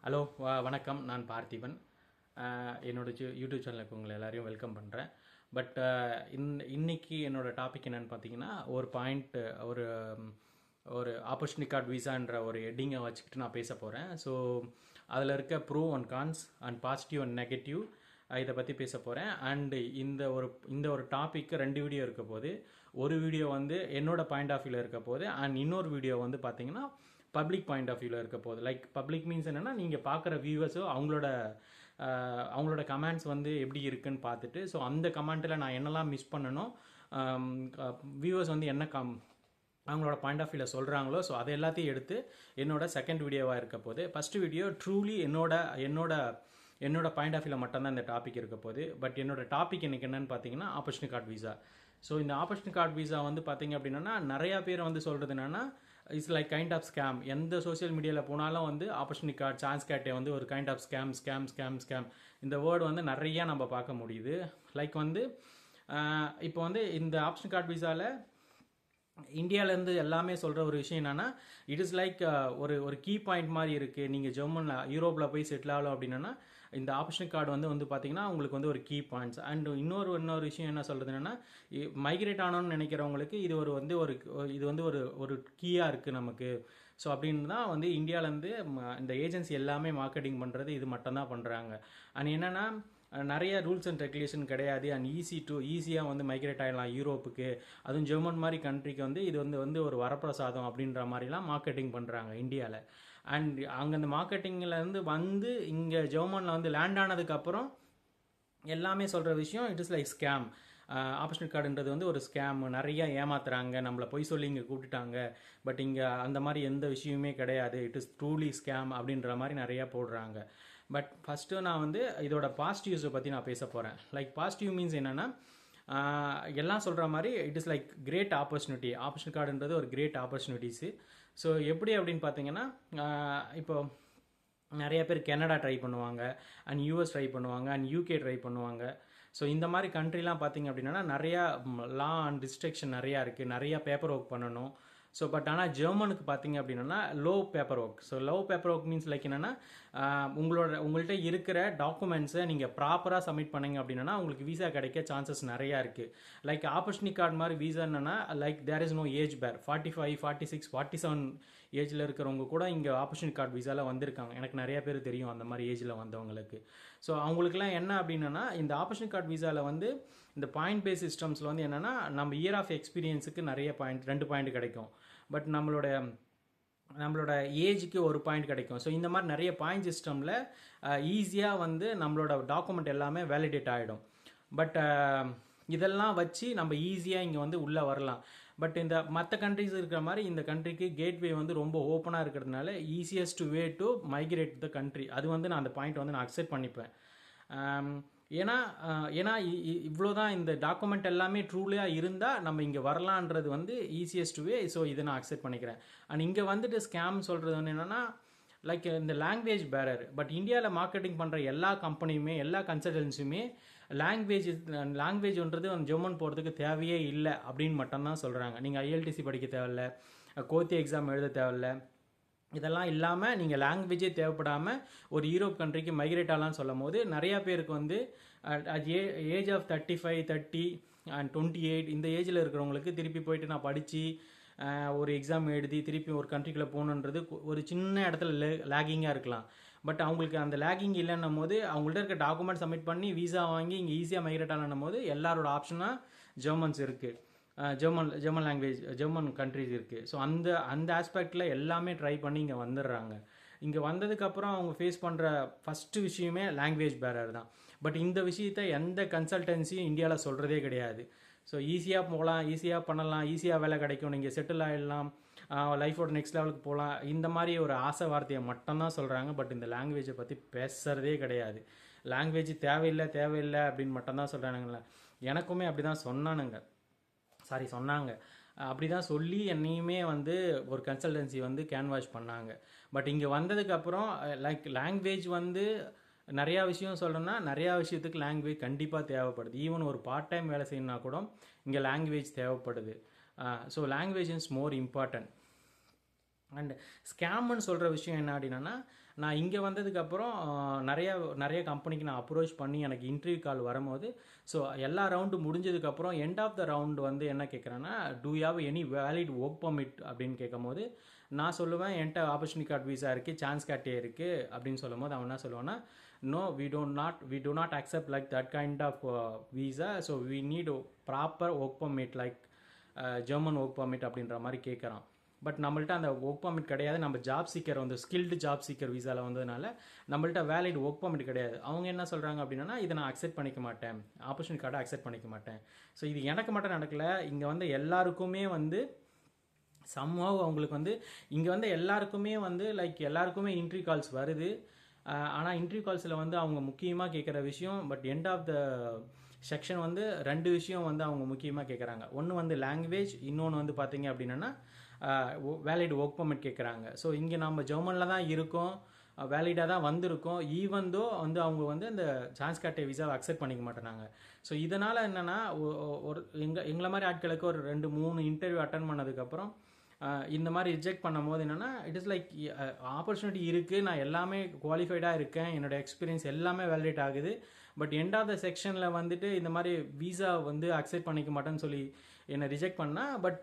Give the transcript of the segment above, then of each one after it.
Hello வணக்கம். நான் பார்த்திபன். என்னோட யூடியூப் சேனலுக்கு உங்களை எல்லாரையும் வெல்கம் பண்ணுறேன். பட் இன்னைக்கு என்னோட டாபிக் என்னென்னு பார்த்தீங்கன்னா, ஒரு பாயிண்ட் ஒரு ஒரு ஆப்பர்ச்சுனிட்டி கார்டு விசான்ற ஒரு ஹெட்டிங்கை வச்சுக்கிட்டு நான் பேச போகிறேன். ஸோ அதில் இருக்க pro and cons and positive and negative இதை பற்றி பேச போகிறேன். அண்டு இந்த ஒரு டாப்பிக்கு 2 வீடியோ இருக்க போது. ஒரு வீடியோ வந்து என்னோட பாயிண்ட் ஆஃப் வியூவில் இருக்க போது, அண்ட் இன்னொரு வீடியோ வந்து பார்த்தீங்கன்னா பப்ளிக் பாயிண்ட் ஆஃப் வியூவில் இருக்க போகுது. லைக் பப்ளிக் மீன்ஸ் என்னென்னா, நீங்கள் பார்க்குற வியூவர்ஸோ அவங்களோட கமெண்ட்ஸ் வந்து எப்படி இருக்குன்னு பார்த்துட்டு, ஸோ அந்த கமெண்ட்டில் நான் என்னெல்லாம் மிஸ் பண்ணணும், வியூவர்ஸ் வந்து என்ன அவங்களோட பாயிண்ட் ஆஃப் வியூவில் சொல்கிறாங்களோ, ஸோ அதை எல்லாத்தையும் எடுத்து என்னோட செகண்ட் வீடியோவாக இருக்க போது. ஃபஸ்ட்டு வீடியோ ட்ரூலி என்னோட பாயிண்ட் ஆஃப் வியூவில் மட்டும்தான் இந்த டாபிக் இருக்க போது. பட் என்னோட டாபிக் எனக்கு என்னென்னு பார்த்தீங்கன்னா, ஆப்பர்ச்சுனிட்டி கார்டு விசா. ஸோ இந்த ஆப்பர்ச்சுனிட்டி கார்டு விசா வந்து பார்த்தீங்க அப்படின்னா, நிறையா பேர் வந்து சொல்கிறது என்னென்னா, it's like kind of scam. எந்த சோஷியல் மீடியாவில் போனாலும் வந்து ஆப்பர்ச்சுனிட்டி கார்டு, சான்ஸ் கேட்டே வந்து ஒரு கைண்ட் ஆஃப் ஸ்கேம். இந்த வேர்டு வந்து நிறையா நம்ம பார்க்க முடியுது. லைக் வந்து இப்போ வந்து இந்த ஆப்பர்ச்சுனிட்டி கார்டு விசாவில் இந்தியாவிலேருந்து எல்லாமே சொல்கிற ஒரு விஷயம் என்னென்னா, இட் இஸ் லைக் ஒரு கீ பாயிண்ட் மாதிரி இருக்குது. நீங்கள் ஜெர்மனில் யூரோப்பில் போய் செட்டில் ஆகலாம் அப்படின்னா, இந்த ஆப்பர்ச்சுனிட்டி கார்டு வந்து பார்த்தீங்கன்னா உங்களுக்கு வந்து ஒரு கீ பாயிண்ட்ஸ். அண்ட் இன்னொரு விஷயம் என்ன சொல்கிறது என்னென்னா, மைக்ரேட் ஆனோன்னு நினைக்கிறவங்களுக்கு இது ஒரு கீயாக இருக்குது நமக்கு. ஸோ அப்படின்னு தான் வந்து இந்தியாவிலேருந்து இந்த ஏஜென்சி எல்லாமே மார்க்கெட்டிங் பண்ணுறது இது மட்டும்தான் பண்ணுறாங்க. அண்ட் என்னென்னா, நிறைய ரூல்ஸ் அண்ட் ரெகுலேஷன் கிடையாது. அண்ட் ஈஸியாக வந்து மைக்ரேட் ஆகிடலாம் யூரோப்புக்கு. அதுவும் ஜெர்மன் மாதிரி கண்ட்ரிக்கு வந்து இது வந்து ஒரு வரப்பிரசாதம் அப்படின்ற மாதிரிலாம் மார்க்கெட்டிங் பண்ணுறாங்க இந்தியாவில். அண்ட் அங்கே அந்த மார்க்கெட்டிங்கிலேருந்து வந்து இங்கே ஜெர்மனில் வந்து லேண்ட் ஆனதுக்கப்புறம் எல்லாமே சொல்கிற விஷயம் it is like scam. Opportunity கார்டுன்றது வந்து ஒரு ஸ்கேம். நிறையா ஏமாத்துறாங்க, நம்மளை பொய் சொல்லி இங்கே கூப்பிட்டுட்டாங்க. பட் இங்கே அந்த மாதிரி எந்த விஷயமே கிடையாது, இட் இஸ் ட்ரூலி ஸ்கேம் அப்படின்ற மாதிரி நிறையா போடுறாங்க. பட் ஃபஸ்ட்டு நான் வந்து இதோட பாசிட்டிவ்ஸை பற்றி நான் பேச போகிறேன். லைக் பாசிட்டிவ் மீன்ஸ் என்னென்னா, எல்லாம் சொல்கிற மாதிரி it is like great opportunity கார்டுன்றது ஒரு கிரேட் ஆப்பர்ச்சுனிட்டிஸு. ஸோ எப்படி அப்படின்னு பார்த்தீங்கன்னா, இப்போ நிறைய பேர் கனடா ட்ரை பண்ணுவாங்க, அண்ட் யூஎஸ் ட்ரை பண்ணுவாங்க, அண்ட் யூகே ட்ரை பண்ணுவாங்க. ஸோ இந்த மாதிரி கண்ட்ரிலாம் பார்த்திங்க அப்படின்னா நிறையா லா அண்ட் ரிஸ்ட்ரிக்ஷன் நிறையா இருக்குது, நிறையா பேப்பர் ஒர்க் பண்ணணும். ஸோ பட் ஆனால் ஜெர்மனுக்கு பார்த்தீங்க அப்படின்னா low paper work. So low paper work means like என்னென்னா, உங்கள்கிட்ட இருக்கிற டாக்குமெண்ட்ஸை நீங்கள் ப்ராப்பராக சப்மிட் பண்ணிங்க அப்படின்னா உங்களுக்கு வீசா கிடைக்க சான்சஸ் நிறையா இருக்குது. லைக் ஆப்பர்ச்சுனிட்டி கார்டு மாதிரி வீசா என்னென்னா, like there is no age bar. 45, 46, 47 ஏஜில் இருக்கிறவங்க கூட இங்கே ஆப்பர்ச்சுனிட்டி கார்டு வீசாவில் வந்திருக்காங்க. எனக்கு நிறைய பேர் தெரியும் அந்த மாதிரி ஏஜில் வந்தவங்களுக்கு. ஸோ அவங்களுக்குலாம் என்ன அப்படின்னா, இந்த ஆப்பர்ச்சுனிட்டி கார்டு வீசாவில் வந்து இந்த பாயிண்ட் பேஸ் சிஸ்டம்ஸில் வந்து என்னென்னா, நம்ம இயர் ஆஃப் எக்ஸ்பீரியன்ஸுக்கு நிறைய பாயிண்ட் 2 பாயிண்ட் கிடைக்கும். பட் நம்மளோட ஏஜுக்கு 1 பாயிண்ட் கிடைக்கும். ஸோ இந்த மாதிரி நிறைய பாயிண்ட் சிஸ்டமில் ஈஸியாக வந்து நம்மளோட டாக்குமெண்ட் எல்லாமே வேலிடேட் ஆகிடும். பட் இதெல்லாம் வச்சு நம்ம ஈஸியாக இங்கே வந்து உள்ளே வரலாம். பட் இந்த மற்ற கண்ட்ரிஸ் இருக்கிற மாதிரி இந்த கண்ட்ரிக்கு கேட்வே வந்து ரொம்ப ஓப்பனாக இருக்கிறதுனால easiest way to migrate the country. அது வந்து நான் அந்த பாயிண்ட் வந்து நான் அக்செப்ட் பண்ணிப்பேன். ஏன்னா இவ்வளோதான், இந்த டாக்குமெண்ட் எல்லாமே ட்ரூலியாக இருந்தால் நம்ம இங்கே வரலான்றது வந்து ஈஸியஸ்ட் வே. ஸோ இதை நான் அக்செப்ட் பண்ணிக்கிறேன். அண்ட் இங்கே வந்துட்டு ஸ்கேம் சொல்கிறது வந்து என்னென்னா, லைக் இந்த லாங்குவேஜ் பேரர். பட் இந்தியாவில் மார்க்கெட்டிங் பண்ணுற எல்லா கம்பெனியுமே, எல்லா கன்சல்டன்ஸுமே லாங்குவேஜ்ன்றது ஜெர்மன் போகிறதுக்கு தேவையே இல்லை அப்படின்னு மட்டும்தான் சொல்கிறாங்க. நீங்கள் ஐஎல்டிசி படிக்க தேவையில்ல, கோத்தி எக்ஸாம் எழுத தேவையில்ல, இதெல்லாம் இல்லாமல் நீங்கள் லாங்குவேஜே தேவைப்படாமல் ஒரு யூரோப் கண்ட்ரிக்கு மைக்ரேட் ஆகலான்னு சொல்லும் போது நிறையா பேருக்கு வந்து ஏஜ் ஆஃப் 35, 30 அண்ட் 28 இந்த ஏஜில் இருக்கிறவங்களுக்கு திருப்பி போயிட்டு நான் படித்து ஒரு எக்ஸாம் எழுதி திருப்பி ஒரு கண்ட்ரிக்குள்ளே போகணுன்றது ஒரு சின்ன இடத்துல லேகிங்காக இருக்கலாம். பட் அவங்களுக்கு அந்த லேகிங் இல்லைன்னும் போது அவங்கள்ட்ட இருக்க டாக்குமெண்ட் சப்மிட் பண்ணி வீசா வாங்கி இங்கே ஈஸியாக மைக்ரேட் ஆகணும் போது எல்லாரோட ஆப்ஷனாக ஜெர்மன்ஸ் இருக்குது, ஜெர்மன் லாங்குவேஜ், ஜெர்மன் கண்ட்ரிஸ் இருக்குது. ஸோ அந்த ஆஸ்பெக்டில் எல்லாமே ட்ரை பண்ணி இங்கே வந்துடுறாங்க. இங்கே வந்ததுக்கப்புறம் அவங்க ஃபேஸ் பண்ணுற ஃபஸ்ட்டு விஷயமே லாங்குவேஜ் பேரர் தான். பட் இந்த விஷயத்த எந்த கன்சல்டன்சியும் இந்தியாவில் சொல்கிறதே கிடையாது. ஸோ ஈஸியாக போகலாம், ஈஸியாக பண்ணலாம், ஈஸியாக வேலை கிடைக்கும், நீங்கள் செட்டில் ஆகிடலாம், லைஃபோட நெக்ஸ்ட் லெவலுக்கு போகலாம், இந்த மாதிரி ஒரு ஆசை வார்த்தையை மட்டும்தான் சொல்கிறாங்க. பட் இந்த லாங்குவேஜை பற்றி பேசுகிறதே கிடையாது. லாங்குவேஜ் தேவையில்லை அப்படின்னு மட்டும்தான் சொல்கிறானுங்களே. எனக்குமே அப்படி தான் சொன்னாங்க. அப்படி தான் சொல்லி என்னையுமே வந்து ஒரு கன்சல்டன்சி வந்து கேன்வாஷ் பண்ணாங்க. பட் இங்கே வந்ததுக்கப்புறம் லைக் லாங்குவேஜ் வந்து நிறையா விஷயம் சொல்லணும்னா நிறையா விஷயத்துக்கு லாங்குவேஜ் கண்டிப்பாக தேவைப்படுது. ஈவன் ஒரு பார்ட் டைம் வேலை செய்யணும்னா கூட இங்கே லாங்குவேஜ் தேவைப்படுது. So language is more important. And ஸ்கேம்னு சொல்கிற விஷயம் என்ன அப்படின்னா, நான் இங்கே வந்ததுக்கப்புறம் நிறைய கம்பெனிக்கு நான் அப்ரோச் பண்ணி எனக்கு இன்டர்வியூ கால் வரும்போது, ஸோ எல்லா ரவுண்டு முடிஞ்சதுக்கப்புறம் எண்ட் ஆஃப் த ரவுண்டு வந்து என்ன கேட்குறேன்னா, do you have any valid work permit அப்படின்னு கேட்கும்போது, நான் சொல்லுவேன் என்கிட்ட ஆப்பர்ச்சுனிட்டி கார்டு விசா இருக்குது, சான்ஸ் கார்டே இருக்குது அப்படின்னு சொல்லும்போது அவன் என்ன சொல்லுவான்னா, no we do not accept like that kind of visa, so we need a proper work permit like German work permit அப்படின்ற மாதிரி கேட்குறான். பட் நம்மள்ட்ட அந்த ஒர்க் பர்மிட் கிடையாது. நம்ம ஜாப் சீக்கர் வந்து ஸ்கில்டு ஜாப் சீக்கர் விசாவில் வந்ததுனால நம்மள்ட்ட வேலிட் ஒர்க் பர்மிட் கிடையாது. அவங்க என்ன சொல்கிறாங்க அப்படின்னா, இதை நான் அக்செப்ட் பண்ணிக்க மாட்டேன், ஆப்பர்ச்சுனிட்டி கார்டை அக்செப்ட் பண்ணிக்க மாட்டேன். ஸோ இது எனக்கு மட்டும் நடக்கலை, இங்கே வந்து எல்லாருக்குமே வந்து சம்ஹவ் அவங்களுக்கு வந்து இங்கே வந்து எல்லாருக்குமே வந்து லைக் எல்லாருக்குமே இன்டர்வியூ கால்ஸ் வருது. ஆனால் இன்டர்வியூ கால்ஸில் வந்து அவங்க முக்கியமாக கேட்குற விஷயம், but end of the section வந்து 2 விஷயம் வந்து அவங்க முக்கியமாக கேட்குறாங்க. ஒன்று வந்து லாங்குவேஜ், இன்னொன்று வந்து பார்த்தீங்க அப்படின்னா வேலிட் ஒர்க் பர்மிட் கேட்குறாங்க. ஸோ இங்கே நம்ம ஜெர்மனில் தான் இருக்கோம், வேலிடாக தான் வந்திருக்கோம், ஈவன் தோ வந்து அவங்க வந்து அந்த சான்ஸ் கார்டே விசாவை அக்செப்ட் பண்ணிக்க மாட்டேனாங்க. ஸோ இதனால் என்னென்னா ஒரு எங்களை மாதிரி ஆட்களுக்கு ஒரு 2-3 இன்டர்வியூ அட்டன் பண்ணதுக்கப்புறம் இந்த மாதிரி ரிஜெக்ட் பண்ணும் போது என்னென்னா, இட் இஸ் லைக் ஆப்பர்ச்சுனிட்டி இருக்குது, நான் எல்லாமே குவாலிஃபைடாக இருக்கேன், என்னோடய எக்ஸ்பீரியன்ஸ் எல்லாமே வேலிடேட் ஆகுது, பட் எண்ட் ஆஃப் த செக்ஷனில் வந்துட்டு இந்த மாதிரி விசா வந்து அக்செப்ட் பண்ணிக்க மாட்டேன்னு சொல்லி என்னை ரிஜெக்ட் பண்ணால். பட்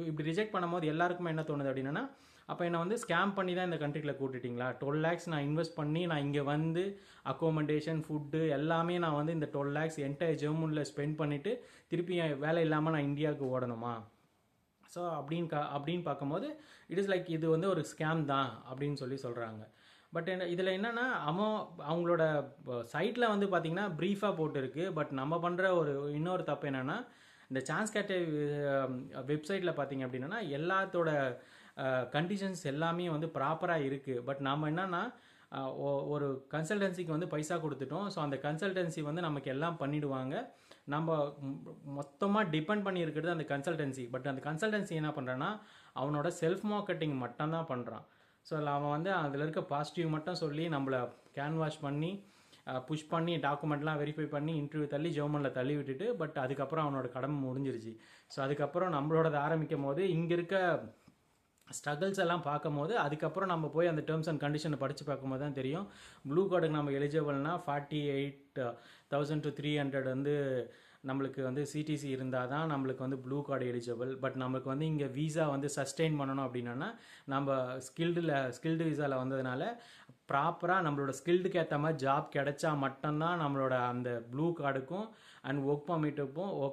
இப்படி ரிஜெக்ட் பண்ணும்போது எல்லாருக்குமே என்ன தோணுது அப்படின்னா, அப்போ என்னை வந்து ஸ்கேம் பண்ணி தான் இந்த கண்ட்ரியில் கூட்டிட்டிங்களா, 12 lakhs நான் இன்வெஸ்ட் பண்ணி நான் இங்கே வந்து அக்கோமடேஷன் ஃபுட்டு எல்லாமே நான் வந்து இந்த 12 lakhs என்டையர் ஜெர்மனியில் ஸ்பெண்ட் பண்ணிவிட்டு திருப்பி வேலை இல்லாமல் நான் இந்தியாவுக்கு ஓடணுமா? ஸோ அப்படின்னு பார்க்கும்போது இட் இஸ் லைக் இது வந்து ஒரு ஸ்கேம் தான் அப்படின்னு சொல்கிறாங்க. பட் இதில் என்னென்னா அவங்களோட சைட்டில் வந்து பார்த்திங்கன்னா ப்ரீஃபாக போட்டுருக்கு. பட் நம்ம பண்ணுற இன்னொரு தப்பு என்னென்னா, இந்த சான்ஸ் கேட்டே வெப்சைட்டில் பார்த்திங்க அப்படின்னா எல்லாத்தோட கண்டிஷன்ஸ் எல்லாமே வந்து ப்ராப்பராக இருக்குது. பட் நம்ம என்னென்னா ஒரு கன்சல்டன்சிக்கு வந்து பைசா கொடுத்துட்டோம். ஸோ அந்த கன்சல்டன்சி வந்து நமக்கு எல்லாம் பண்ணிவிடுவாங்க. நம்ம மொத்தமாக டிபெண்ட் பண்ணி இருக்கிறது அந்த கன்சல்டன்சி. பட் அந்த கன்சல்டன்சி என்ன பண்ணுறான்னா அவனோட செல்ஃப் மார்க்கெட்டிங் மட்டும்தான் பண்ணுறான். ஸோ அவன் வந்து அதில் இருக்க பாசிட்டிவ் மட்டும் சொல்லி நம்மளை கேன்வாஷ் பண்ணி புஷ் பண்ணி டாக்குமெண்ட்லாம் வெரிஃபை பண்ணி இன்டர்வியூ தள்ளி ஜெர்மனில் தள்ளி விட்டுட்டு, பட் அதுக்கப்புறம் அவனோட கடமை முடிஞ்சிருச்சு. ஸோ அதுக்கப்புறம் நம்மளோட ஆரம்பிக்கும் போது இங்கே இருக்க ஸ்ட்ரகிள்ஸ் எல்லாம் பார்க்கும் போது அதுக்கப்புறம் நம்ம போய் அந்த டேர்ம்ஸ் அண்ட் கண்டிஷனை படித்து பார்க்கும்போது தான் தெரியும், ப்ளூ கார்டுக்கு நம்ம எலிஜிபிள்னா 48,000 to 300 வந்து நம்மளுக்கு வந்து சிடிசி இருந்தால் தான் நம்மளுக்கு வந்து ப்ளூ கார்டு எலிஜிபிள். பட் நம்மளுக்கு வந்து இங்கே வீசா வந்து சஸ்டெயின் பண்ணணும் அப்படின்னா நம்ம ஸ்கில்டு வீசாவில் வந்ததுனால ப்ராப்பராக நம்மளோட ஸ்கில்டுக்கு ஏற்ற மாதிரி ஜாப் கிடைச்சா மட்டும்தான் நம்மளோட அந்த ப்ளூ கார்டுக்கும் அண்ட் ஒர்க்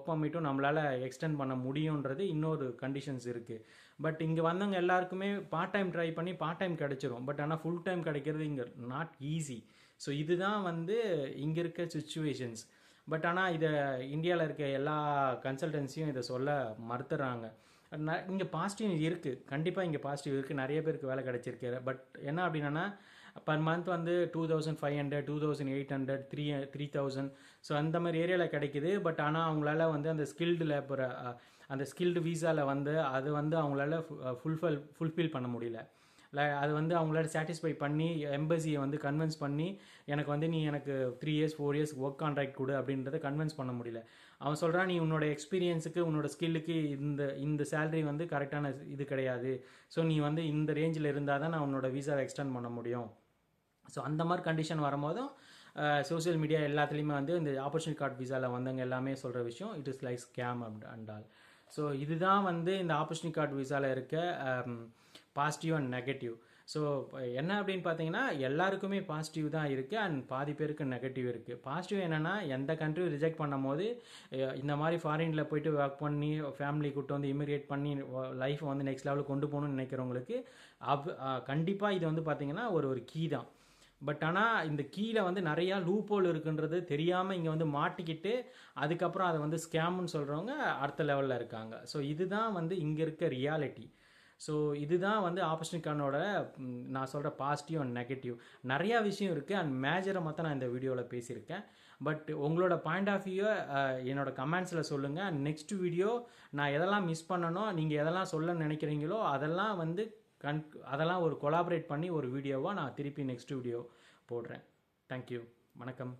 பர்மிட்டும் நம்மளால் எக்ஸ்டெண்ட் பண்ண முடியுன்றது இன்னொரு கண்டிஷன்ஸ் இருக்குது. பட் இங்கே வந்தவங்க எல்லாருக்குமே பார்ட் டைம் ட்ரை பண்ணி பார்ட் டைம் கிடைச்சிரும். பட் ஆனால் ஃபுல் டைம் கிடைக்கிறது இங்கே நாட் ஈஸி. ஸோ இதுதான் வந்து இங்கே இருக்க சுச்சுவேஷன்ஸ். பட் ஆனால் இதை இந்தியாவில் இருக்க எல்லா கன்சல்டன்சியும் இதை சொல்ல மறுத்துறாங்க. இங்கே பாசிட்டிவ் இருக்குது, கண்டிப்பாக இங்கே பாசிட்டிவ் இருக்குது, நிறைய பேருக்கு வேலை கிடைச்சிருக்கு. பட் என்ன அப்படின்னா பர் மந்த் வந்து 2,500, 2,800, 3,000 ஸோ அந்த மாதிரி ஏரியாவில் கிடைக்குது. பட் ஆனால் அவங்களால வந்து அந்த ஸ்கில்டு லேபர் அந்த ஸ்கில்டு வீசாவில் வந்து அது வந்து அவங்களால ஃபுல்ஃபில் பண்ண முடியல. அது வந்து அவங்களால சாட்டிஸ்ஃபை பண்ணி எம்பசியை வந்து கன்வின்ஸ் பண்ணி எனக்கு வந்து நீ எனக்கு 3 years 4 years ஒர்க் கான்ட்ராக்ட் கொடு அப்படின்றத கன்வின்ஸ் பண்ண முடியல. அவன் சொல்கிறான், நீ உன்னோட எக்ஸ்பீரியன்ஸுக்கு உன்னோட ஸ்கில்லுக்கு இந்த சேலரி வந்து கரெக்டான இது கிடையாது, ஸோ நீ வந்து இந்த ரேஞ்சில் இருந்தால் தான் நான் உன்னோட வீசாவை எக்ஸ்டெண்ட் பண்ண முடியும். ஸோ அந்த மாதிரி கண்டிஷன் வரும்போதும் சோசியல் மீடியா எல்லாத்துலேயுமே வந்து இந்த ஆப்பர்ச்சுனிட்டி கார்டு விசாவில் வந்தவங்க எல்லாமே சொல்கிற விஷயம் it is like scam and all. So இதுதான் வந்து இந்த ஆப்பர்ச்சுனிட்டி கார்டு விசாவில் இருக்க பாசிட்டிவ் அண்ட் நெகட்டிவ். ஸோ என்ன அப்படின்னு பார்த்தீங்கன்னா எல்லாருக்குமே பாசிட்டிவ் தான் இருக்குது அண்ட் பாதி பேருக்கு நெகட்டிவ் இருக்குது. பாசிட்டிவ் என்னென்னா எந்த கண்ட்ரியும் ரிஜெக்ட் பண்ணும் போது இந்த மாதிரி ஃபாரினில் போய்ட்டு ஒர்க் பண்ணி ஃபேமிலி கூட்டு வந்து இமிகிரேட் பண்ணி லைஃப்பை வந்து நெக்ஸ்ட் லெவலுக்கு கொண்டு போகணும்னு நினைக்கிறவங்களுக்கு கண்டிப்பாக இது வந்து பார்த்திங்கன்னா ஒரு கீ தான். பட் ஆனால் இந்த கீழே வந்து நிறையா லூப்போல் இருக்குன்றது தெரியாமல் இங்கே வந்து மாட்டிக்கிட்டு அதுக்கப்புறம் அதை வந்து ஸ்கேம்னு சொல்கிறவங்க அடுத்த லெவலில் இருக்காங்க. ஸோ இதுதான் வந்து இங்கே இருக்க ரியாலிட்டி. ஸோ இதுதான் வந்து ஆப்பர்ச்சுனிட்டி கார்டோட நான் சொல்கிற பாசிட்டிவ் அண்ட் நெகட்டிவ். நிறையா விஷயம் இருக்குது அண்ட் மேஜரை மொத்தம் நான் இந்த வீடியோவில் பேசியிருக்கேன். பட் உங்களோட பாயிண்ட் ஆஃப் வியூவை என்னோட கமெண்ட்ஸில் சொல்லுங்கள். நெக்ஸ்ட் வீடியோ நான் எதெல்லாம் மிஸ் பண்ணணும், நீங்கள் எதெல்லாம் சொல்ல நினைக்கிறீங்களோ அதெல்லாம் வந்து அதெல்லாம் ஒரு கொலாபரேட் பண்ணி ஒரு வீடியோவாக நான் திருப்பி நெக்ஸ்ட் வீடியோ போடுறேன். தேங்க்யூ, வணக்கம்.